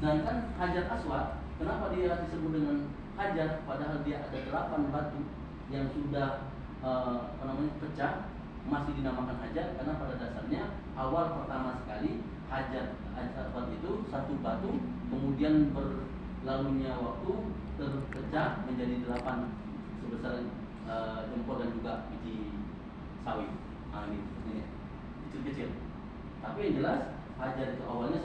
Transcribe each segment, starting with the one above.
Sedangkan Hajar Aswad, kenapa dia disebut dengan Hajar padahal dia ada 8 batu yang sudah pecah, masih dinamakan Hajar karena pada dasarnya awal pertama sekali Hajar Aswad itu satu batu, kemudian berlalunya waktu terpecah menjadi 8 sebesar jempol dan juga biji sawi. Ini kecil-kecil. Tapi yang jelas Hajar itu awalnya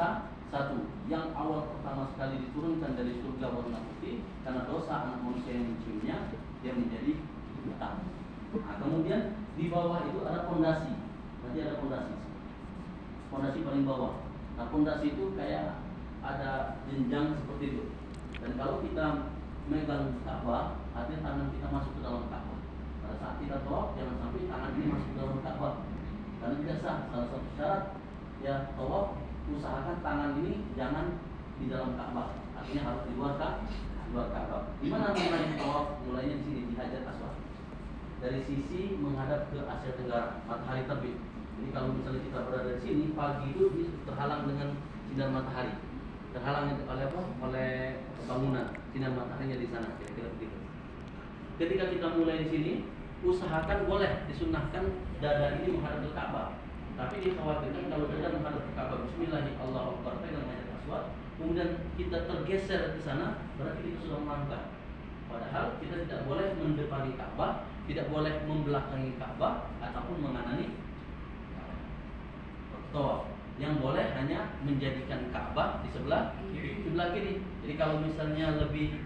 satu, yang awal pertama sekali diturunkan dari surga warna putih karena dosa anak manusia yang menciumnya, dia menjadi hitam. Nah, kemudian di bawah itu ada pondasi. Nanti ada pondasi paling bawah. Nah, pondasi itu kayak ada jenjang seperti itu. Dan kalau kita megang Ka'bah, artinya tangan kita masuk ke dalam Ka'bah. Pada saat kita tawaf, jangan sampai tangan ini masuk ke dalam Ka'bah, karena tidak sah. Salah satu syarat ya tawaf, usahakan tangan ini jangan di dalam Ka'bah, artinya harus di luar Ka'bah. Di mana mulai tawaf? Mulainya di sini, di Hajar Aswad. Dari sisi menghadap ke Asia Tenggara, matahari terbit. Jadi kalau misalnya kita berada di sini pagi itu terhalang dengan sinar matahari, terhalang oleh apa? Oleh bangunan, sinar mataharinya di sana, kira-kira begitu. Ketika kita mulai di sini, usahakan boleh disunahkan dada ini menghadap ke Ka'bah. Tapi dikhawatirkan kalau dada menghadap ke Ka'bah, Bismillahirrahmanirrahim, pegang Hajar Aswad, kemudian kita tergeser ke sana, berarti kita sudah melangkah. Padahal kita tidak boleh mendepani Ka'bah, tidak boleh membelakangi Ka'bah ataupun menganani tawaf. Yang boleh hanya menjadikan Ka'bah di sebelah kiri. Jadi kalau misalnya lebih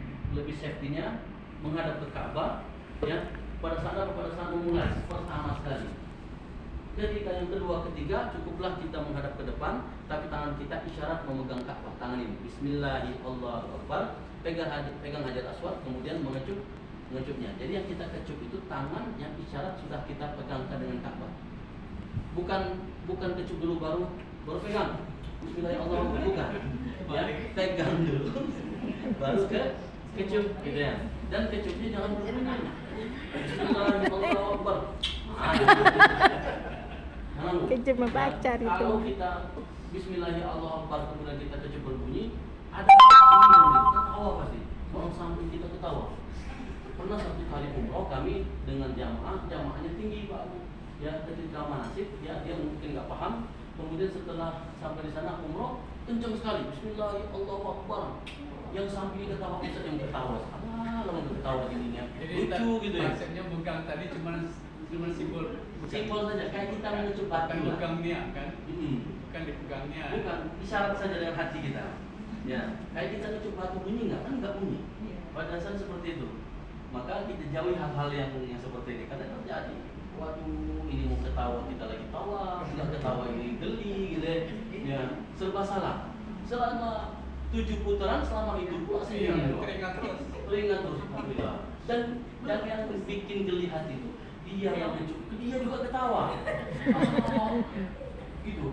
safety-nya menghadap ke Ka'bah, ya pada saat memulai pertama sekali. Ketika yang kedua, ketiga, cukuplah kita menghadap ke depan, tapi tangan kita isyarat memegang Ka'bah. Tangan ini, Bismillahirrahmanirrahim, pegang Hajar Aswad, kemudian mengecupnya. Jadi yang kita kecup itu tangan yang isyarat sudah kita pegangkan dengan Ka'bah. Bukan kecup dulu baru pegang. Bismillahirrahmanirrahim, bukan. Ya, pegang dulu, baru kecup, gitu ya. Dan kecupnya jangan berpegang. Bismillahirrahmanirrahim. Kecup membaca itu. Kalau kita Bismillahirrahmanirrahim kemudian kita kecup berbunyi, ada ini yang ketawa pasti. Orang samping kita ketawa. Pernah satu kali umroh kami dengan jamaahnya tinggi Pak. Ya ketika manasik, ya dia mungkin nggak paham. Kemudian setelah sampai di sana umroh kencang sekali. Bismillahirrahmanirrahim. Yang samping ketawa, Ustaz yang ketawa. Lama ketawa ininya. Lucu gitu ya. Konsepnya bukan tadi cuma simbol saja, kayak kita mengecup batu. Bukan pegangnya kan? Bukan dipegangnya. Bukan, isyarat saja dengan hati kita. Ya, kayak kita ngecup batu bunyi nggak? Kan nggak bunyi. Pada dasarnya seperti itu. Maka kita jauhi hal-hal yang seperti ini karena terjadi. Waduh, ini mau ketawa kita lagi tawa, nggak ketawa ini geli gitu ya. Serba salah. Selama 7 putaran selama itu pula teringat terus. Alhamdulillah. Dan yang bikin geli hati itu dia yang mencukup, dia juga ketawa. Gitu.